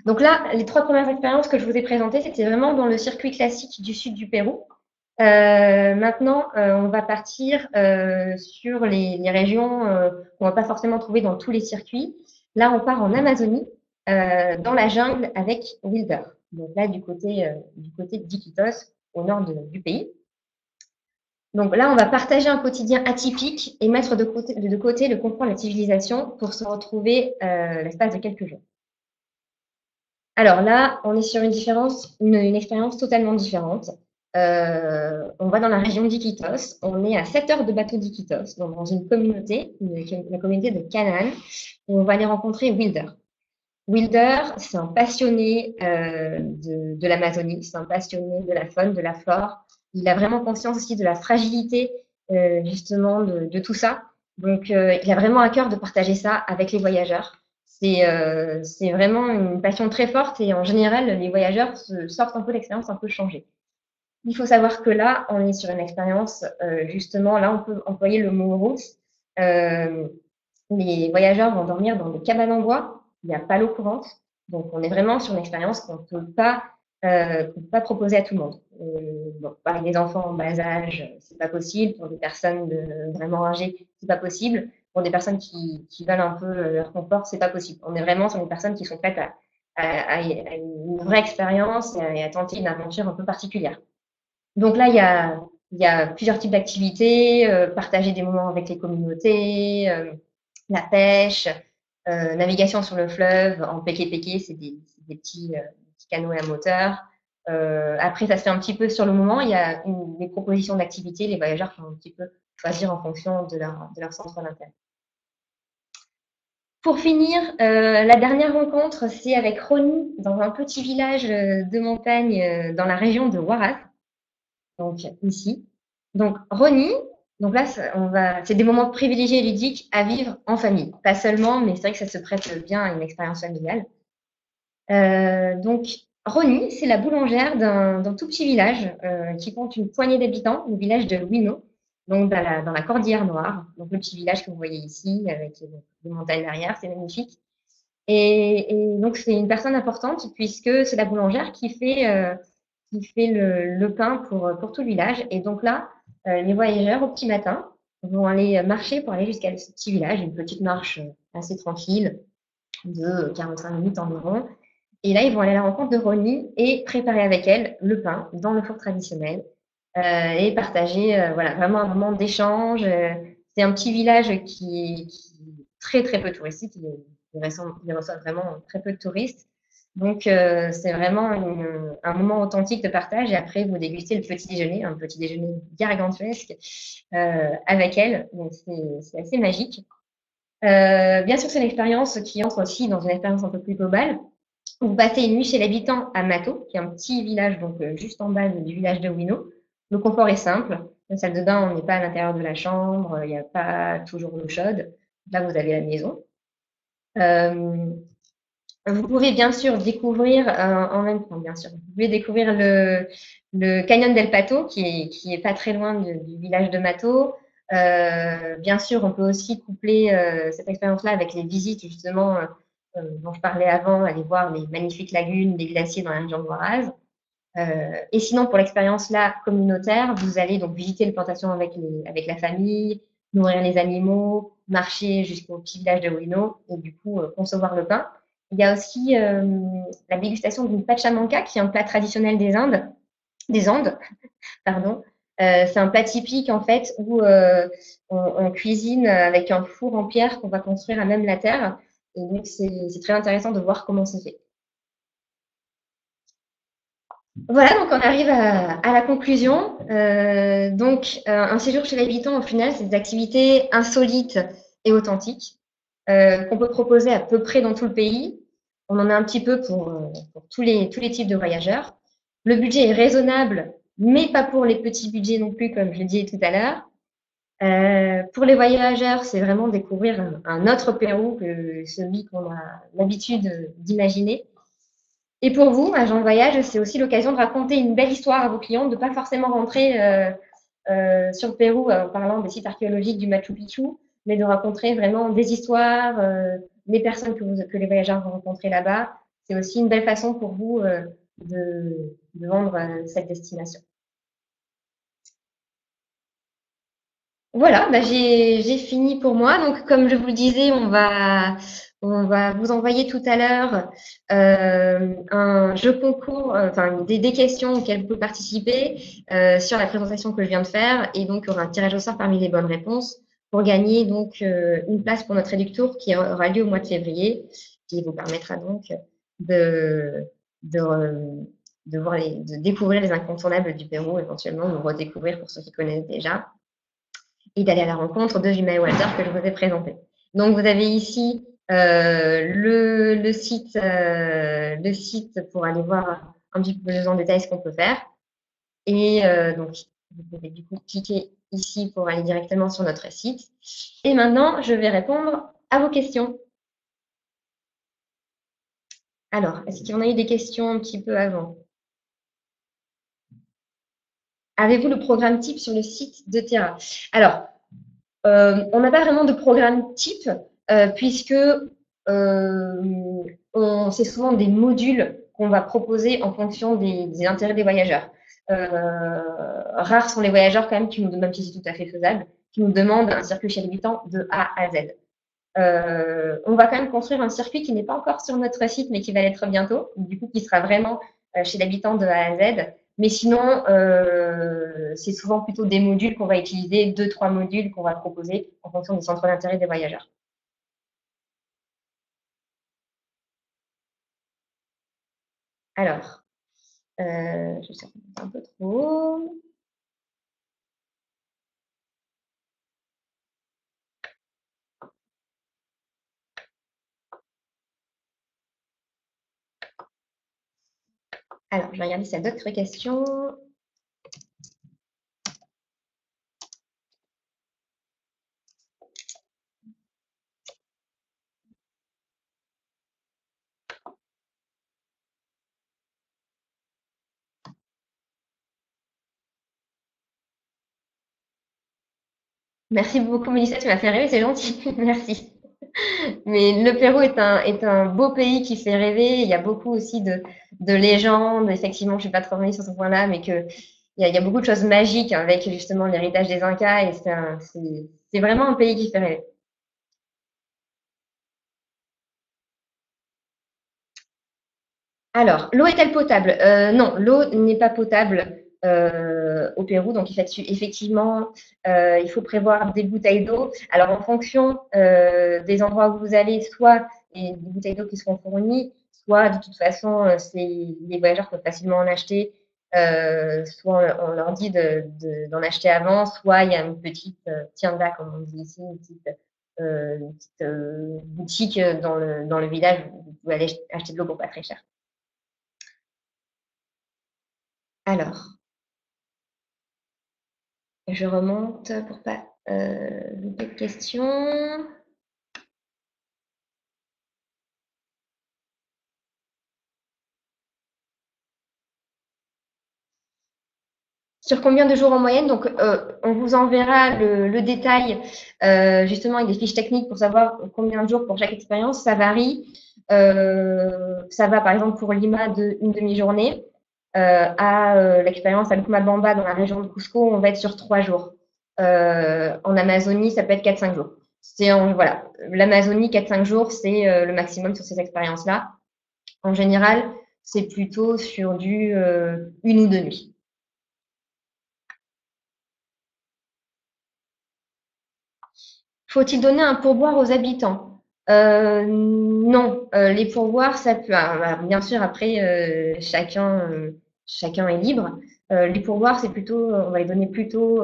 Donc là, les 3 premières expériences que je vous ai présentées, c'était vraiment dans le circuit classique du sud du Pérou. Maintenant, on va partir sur les régions qu'on va pas forcément trouver dans tous les circuits. Là, on part en Amazonie, dans la jungle avec Wilder. Donc là, du côté d'Iquitos, au nord du pays. Donc là, on va partager un quotidien atypique et mettre de côté le confort de la civilisation pour se retrouver l'espace de quelques jours. Alors là, on est sur une expérience totalement différente. On va dans la région d'Iquitos. On est à 7 heures de bateau d'Iquitos, donc dans une communauté, la communauté de Canaan. Et on va aller rencontrer Wilder. Wilder, c'est un passionné de l'Amazonie, c'est un passionné de la faune, de la flore. Il a vraiment conscience aussi de la fragilité justement de tout ça. Donc, il a vraiment à cœur de partager ça avec les voyageurs. C'est vraiment une passion très forte et en général, les voyageurs sortent un peu de l'expérience un peu changée. Il faut savoir que là, on est sur une expérience, justement, là, on peut employer le mot route. Euh, les voyageurs vont dormir dans des cabanes en bois, il n'y a pas l'eau courante, donc on est vraiment sur une expérience qu'on ne peut pas proposer à tout le monde. Bon, avec des enfants en bas âge, c'est pas possible. Pour des personnes vraiment âgées, c'est pas possible. Pour des personnes qui veulent un peu leur confort, c'est pas possible. On est vraiment sur des personnes qui sont prêtes à une vraie expérience et à tenter une aventure un peu particulière. Donc là, il y a plusieurs types d'activités, partager des moments avec les communautés, la pêche, navigation sur le fleuve en péké-péké, c'est des petits canoës à moteur. Après, ça se fait un petit peu sur le moment. Il y a des propositions d'activités. Les voyageurs peuvent un petit peu choisir en fonction de leur centre d'intérêt. Pour finir, la dernière rencontre, c'est avec Roni, dans un petit village de montagne dans la région de Huaraz, donc ici. Donc Roni, donc là, c'est des moments privilégiés et ludiques à vivre en famille. Pas seulement, mais c'est vrai que ça se prête bien à une expérience familiale. Donc Roni, c'est la boulangère d'un tout petit village qui compte une poignée d'habitants, le village de Huino, donc dans la Cordillère Noire. Donc le petit village que vous voyez ici, avec les montagnes derrière, c'est magnifique. Et donc c'est une personne importante puisque c'est la boulangère qui fait le pain pour tout le village. Et donc là, les voyageurs, au petit matin, vont aller marcher pour aller jusqu'à ce petit village, une petite marche assez tranquille de 45 minutes environ. Et là, ils vont aller à la rencontre de Roni et préparer avec elle le pain dans le four traditionnel et partager voilà, vraiment un moment d'échange. C'est un petit village qui est très, très peu touristique. Il reçoit vraiment très peu de touristes. Donc, c'est vraiment un moment authentique de partage. Et après, vous dégustez le petit déjeuner, un petit déjeuner gargantuesque avec elle. Donc, c'est assez magique. Bien sûr, c'est une expérience qui entre aussi dans une expérience un peu plus globale. Vous passez une nuit chez l'habitant à Mato, qui est un petit village, donc juste en bas du village de Wino. Le confort est simple. La salle de bain, on n'est pas à l'intérieur de la chambre, il n'y a pas toujours l'eau chaude. Là, vous avez la maison. Euh, Vous pouvez bien sûr découvrir en même temps, bien sûr, vous pouvez découvrir le Canyon del Pato, qui est pas très loin du village de Mato. Bien sûr, on peut aussi coupler cette expérience-là avec les visites justement dont je parlais avant, aller voir les magnifiques lagunes, les glaciers dans la région de Huaraz. Et sinon, pour l'expérience là communautaire, vous allez donc visiter les plantations avec la famille, nourrir les animaux, marcher jusqu'au petit village de Huino et du coup concevoir le pain. Il y a aussi la dégustation d'une pachamanca, qui est un plat traditionnel des Andes, pardon. C'est un plat typique en fait où on cuisine avec un four en pierre qu'on va construire à même la terre. Et donc c'est très intéressant de voir comment c'est fait. Voilà, donc on arrive à la conclusion. Un séjour chez l'habitant, au final, c'est des activités insolites et authentiques qu'on peut proposer à peu près dans tout le pays. On en a un petit peu pour tous les types de voyageurs. Le budget est raisonnable, mais pas pour les petits budgets non plus, comme je l'ai dit tout à l'heure. Pour les voyageurs, c'est vraiment découvrir un autre Pérou que celui qu'on a l'habitude d'imaginer. Et pour vous, agent de voyage, c'est aussi l'occasion de raconter une belle histoire à vos clients, de pas forcément rentrer sur le Pérou en parlant des sites archéologiques du Machu Picchu, mais de raconter vraiment des histoires, les personnes que les voyageurs vont rencontrer là-bas. C'est aussi une belle façon pour vous de vendre cette destination. Voilà, bah j'ai fini pour moi. Donc, comme je vous le disais, on va vous envoyer tout à l'heure un jeu concours, enfin des questions auxquelles vous pouvez participer sur la présentation que je viens de faire. Et donc, il y aura un tirage au sort parmi les bonnes réponses pour gagner donc une place pour notre Réductour qui aura lieu au mois de février, qui vous permettra donc de, de, euh, de découvrir les incontournables du Pérou, éventuellement de redécouvrir pour ceux qui connaissent déjà et d'aller à la rencontre de Jimmy Walter que je vous ai présenté. Donc, vous avez ici le site pour aller voir un petit peu plus en détail ce qu'on peut faire. Et donc, vous pouvez du coup cliquer ici pour aller directement sur notre site. Et maintenant, je vais répondre à vos questions. Alors, est-ce qu'il y en a eu des questions un petit peu avant? Avez-vous le programme type sur le site de Terra? Alors, on n'a pas vraiment de programme type puisque c'est souvent des modules qu'on va proposer en fonction des intérêts des voyageurs. Rares sont les voyageurs quand même qui nous, même si c'est tout à fait faisable, qui nous demandent un circuit chez l'habitant de A à Z. On va quand même construire un circuit qui n'est pas encore sur notre site, mais qui va l'être bientôt, du coup qui sera vraiment chez l'habitant de A à Z. Mais sinon, c'est souvent plutôt des modules qu'on va utiliser, 2-3 modules qu'on va proposer en fonction des centres d'intérêt des voyageurs. Alors, je vais un peu trop. Alors, je vais regarder s'il y a d'autres questions. Merci beaucoup, Mélissa, tu m'as fait rêver, c'est gentil. Merci. Mais le Pérou est un beau pays qui fait rêver. Il y a beaucoup aussi de légendes. Effectivement, je ne suis pas trop revenue sur ce point-là, mais il y a beaucoup de choses magiques avec justement l'héritage des Incas et c'est vraiment un pays qui fait rêver. Alors, l'eau est-elle potable? Non, l'eau n'est pas potable au Pérou, donc effectivement, il faut prévoir des bouteilles d'eau. Alors, en fonction des endroits où vous allez, soit des bouteilles d'eau qui seront fournies, soit de toute façon, les voyageurs peuvent facilement en acheter. Soit on leur dit d'en acheter avant, soit il y a une petite tienda, comme on dit ici, une petite boutique dans le village où vous pouvez aller acheter de l'eau pour pas très cher. Alors, je remonte pour pas louper de questions. Sur combien de jours en moyenne? Donc, on vous enverra le détail justement avec des fiches techniques pour savoir combien de jours pour chaque expérience. Ça varie. Ça va par exemple pour Lima de une demi-journée à l'expérience à Lucumabamba dans la région de Cusco, on va être sur 3 jours. En Amazonie, ça peut être 4-5 jours. Voilà, l'Amazonie, 4-5 jours, c'est le maximum sur ces expériences-là. En général, c'est plutôt sur du 1 ou 2 nuits. Faut-il donner un pourboire aux habitants? Non, les pourboires, ça peut. Alors, bien sûr, après, chacun est libre. Les pourboires, c'est plutôt, on va les donner plutôt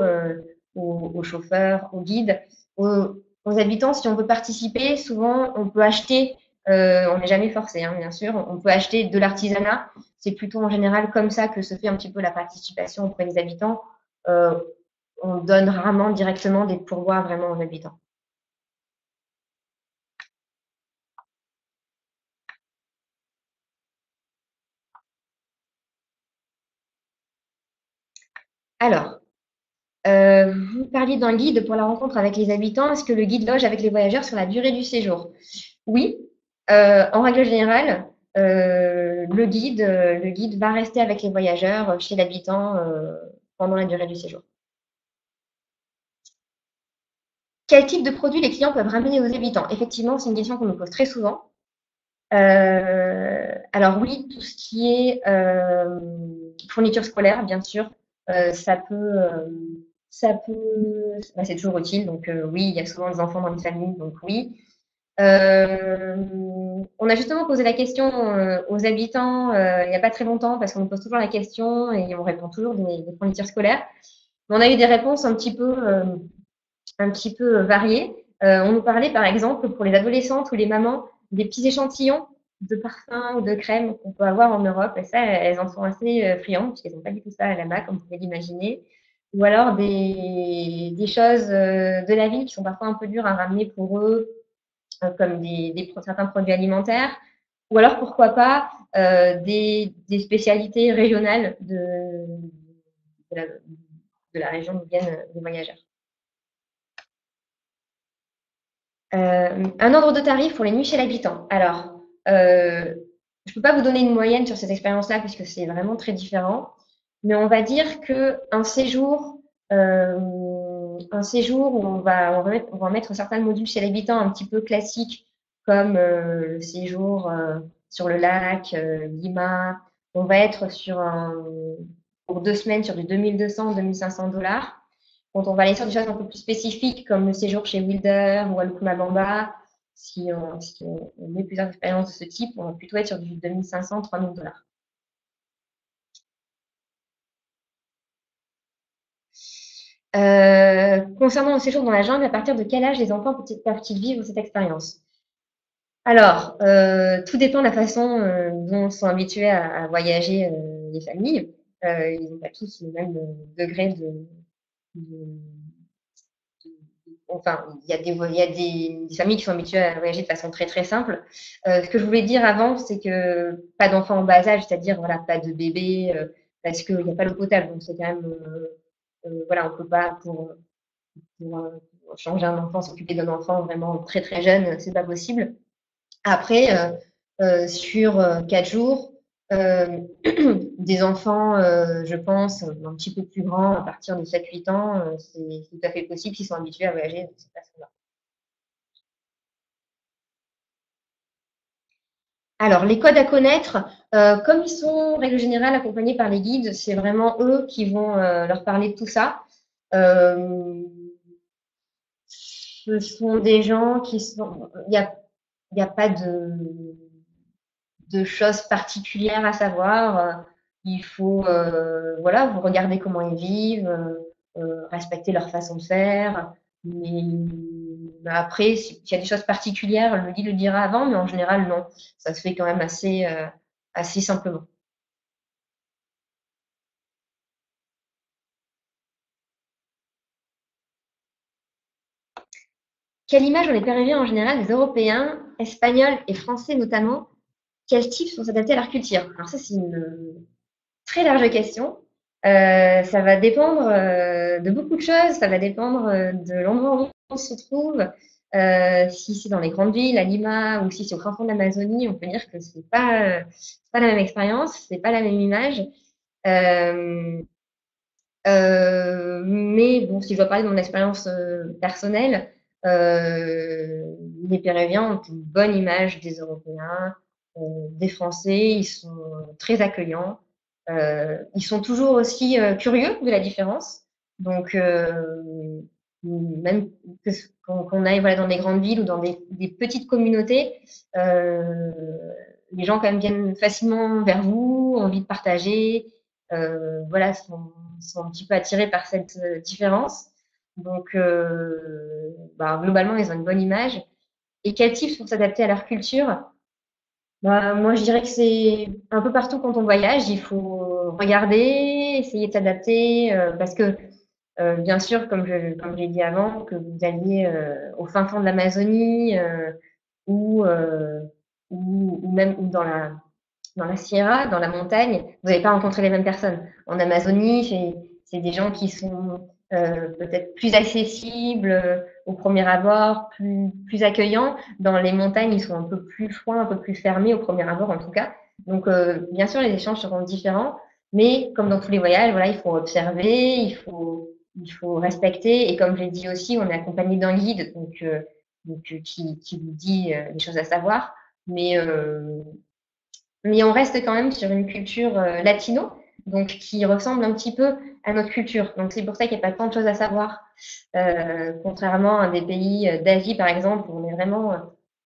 aux chauffeurs, aux guides, aux habitants. Si on veut participer, souvent, on peut acheter. On n'est jamais forcé, hein, bien sûr. On peut acheter de l'artisanat. C'est plutôt en général comme ça que se fait un petit peu la participation auprès des habitants. Euh, on donne rarement directement des pourboires vraiment aux habitants. Alors, vous parliez d'un guide pour la rencontre avec les habitants. Est-ce que le guide loge avec les voyageurs sur la durée du séjour? Oui. En règle générale, le guide va rester avec les voyageurs chez l'habitant pendant la durée du séjour. Quel type de produits les clients peuvent ramener aux habitants? Effectivement, c'est une question qu'on nous pose très souvent. Alors oui, tout ce qui est fourniture scolaire, bien sûr, ça peut, bah, c'est toujours utile. Donc oui, il y a souvent des enfants dans les familles, donc oui. Euh, on a justement posé la question aux habitants il n'y a pas très longtemps parce qu'on nous pose toujours la question et on répond toujours des fournitures scolaires. Mais on a eu des réponses un petit peu variées. On nous parlait par exemple pour les adolescentes ou les mamans des petits échantillons de parfums ou de crèmes qu'on peut avoir en Europe. Et ça, elles en sont assez friandes puisqu'elles n'ont pas du tout ça à la main, comme vous pouvez l'imaginer. Ou alors des choses de la vie qui sont parfois un peu dures à ramener pour eux, comme certains produits alimentaires. Ou alors, pourquoi pas, des spécialités régionales de, la, de la région d'où viennent les voyageurs. Un ordre de tarif pour les nuits chez l'habitant. Alors, je ne peux pas vous donner une moyenne sur ces expériences-là puisque c'est vraiment très différent, mais on va dire euh, un séjour où on va mettre certains modules chez l'habitant un petit peu classiques, comme le séjour sur le lac, Lima. On va être pour 2 semaines sur du 2200-2500 $. Quand on va aller sur des choses un peu plus spécifiques, comme le séjour chez Wilder ou Alcuna Bamba, si on met plusieurs expériences de ce type, on va plutôt être sur du 2500-3000 $. Concernant le séjour dans la jungle, à partir de quel âge les enfants peuvent-ils vivre cette expérience? Alors, tout dépend de la façon dont sont habitués à voyager les familles. Ils n'ont pas tous le même degré de- enfin, il y a des familles qui sont habituées à voyager de façon très très simple. Ce que je voulais dire avant, c'est que pas d'enfants en bas âge, c'est-à-dire voilà, pas de bébé, parce qu'il n'y a pas l'eau potable, donc c'est quand même voilà, on peut pas pour changer un enfant, s'occuper d'un enfant vraiment très très jeune, c'est pas possible. Après, sur 4 jours, euh, des enfants, je pense, un petit peu plus grands, à partir de 7-8 ans, c'est tout à fait possible s'ils sont habitués à voyager de cette façon-là. Alors, les codes à connaître, comme ils sont, en règle générale, accompagnés par les guides, c'est vraiment eux qui vont leur parler de tout ça. Euh, Ce sont des gens qui sont. Il y a pas de choses particulières à savoir. Il faut, voilà, vous regardez comment ils vivent, respecter leur façon de faire. Mais après, s'il y a des choses particulières, le guide le dira avant, mais en général, non. Ça se fait quand même assez simplement. Quelle image on est arrivé en général des Européens, Espagnols et Français notamment? Quels types sont adaptés à leur culture? Alors ça, c'est une très large question. Ça va dépendre de beaucoup de choses. Ça va dépendre de l'endroit où on se trouve. Si c'est dans les grandes villes, à Lima, ou si c'est au fin fond de l'Amazonie, on peut dire que c'est pas la même expérience, c'est pas la même image. Euh, mais bon, si je dois parler de mon expérience personnelle, Les Péruviens ont une bonne image des Européens, des Français. Ils sont très accueillants. Ils sont toujours aussi curieux de la différence. Donc, même qu'on aille voilà, dans des grandes villes ou dans des petites communautés, les gens quand même viennent facilement vers vous, ont envie de partager, voilà, sont un petit peu attirés par cette différence. Donc, bah, globalement, ils ont une bonne image. Et quels tips pour s'adapter à leur culture? Bah, moi, je dirais que c'est un peu partout quand on voyage, il faut regarder, essayer de s'adapter, parce que bien sûr, comme j'ai dit avant, que vous alliez au fin fond de l'Amazonie ou, euh, ou même dans la Sierra, dans la montagne, vous n'allez pas rencontrer les mêmes personnes. En Amazonie, c'est des gens qui sont peut-être plus accessibles au premier abord, plus accueillants. Dans les montagnes, ils sont un peu plus froids, un peu plus fermés au premier abord en tout cas. Donc, bien sûr, les échanges seront différents, mais comme dans tous les voyages, voilà, il faut observer, il faut respecter. Et comme je l'ai dit aussi, on est accompagné d'un guide qui vous dit les choses à savoir. Mais mais on reste quand même sur une culture latino, donc qui ressemble un petit peu à notre culture. Donc c'est pour ça qu'il n'y a pas tant de choses à savoir. Contrairement à des pays d'Asie, par exemple, où on est vraiment,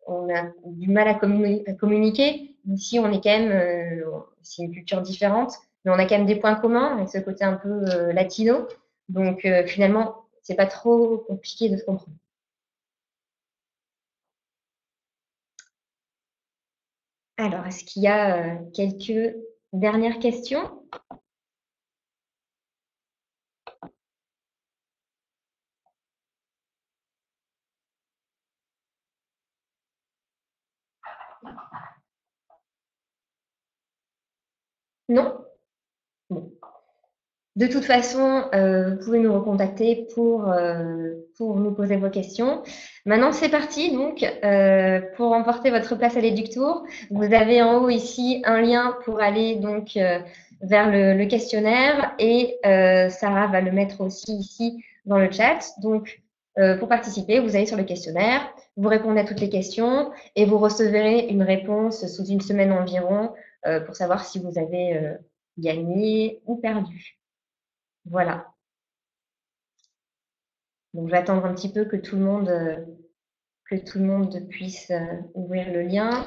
on a du mal à communiquer. Ici, on est quand même, c'est une culture différente, mais on a quand même des points communs avec ce côté un peu latino. Donc finalement, c'est pas trop compliqué de se comprendre. Alors, est-ce qu'il y a quelques dernières questions? Non? Bon. De toute façon, vous pouvez nous recontacter pour nous poser vos questions. Maintenant, c'est parti. Donc, pour remporter votre place à l'Éductour, vous avez en haut ici un lien pour aller donc vers le questionnaire et Sarah va le mettre aussi ici dans le chat. Donc, pour participer, vous allez sur le questionnaire, vous répondez à toutes les questions et vous recevrez une réponse sous une semaine environ pour savoir si vous avez gagné ou perdu. Voilà. Donc, je vais attendre un petit peu que tout le monde puisse ouvrir le lien.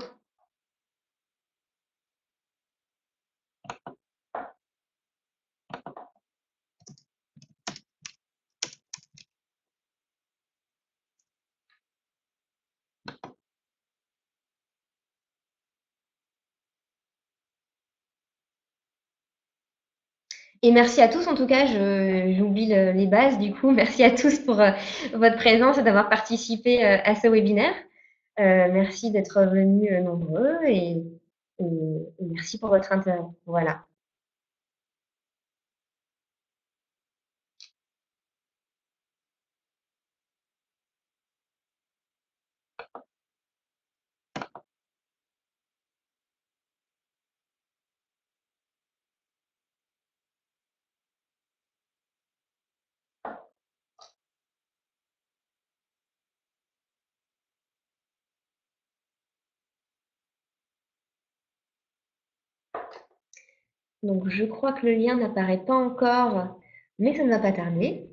Et merci à tous, en tout cas, j'oublie les bases, du coup, merci à tous pour votre présence et d'avoir participé à ce webinaire. Merci d'être venus nombreux et merci pour votre intérêt. Voilà. Donc, je crois que le lien n'apparaît pas encore, mais ça ne va pas tarder.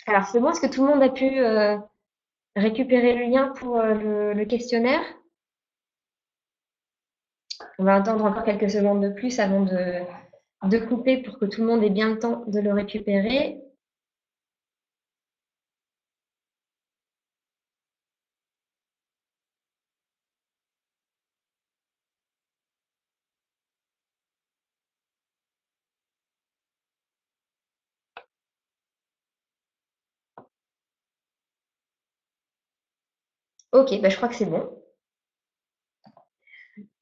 Alors, c'est bon, est-ce que tout le monde a pu récupérer le lien pour le questionnaire? On va attendre encore quelques secondes de plus avant de couper pour que tout le monde ait bien le temps de le récupérer. Ok, bah, je crois que c'est bon.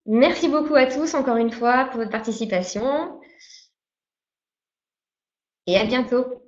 Merci beaucoup à tous encore une fois pour votre participation et à bientôt.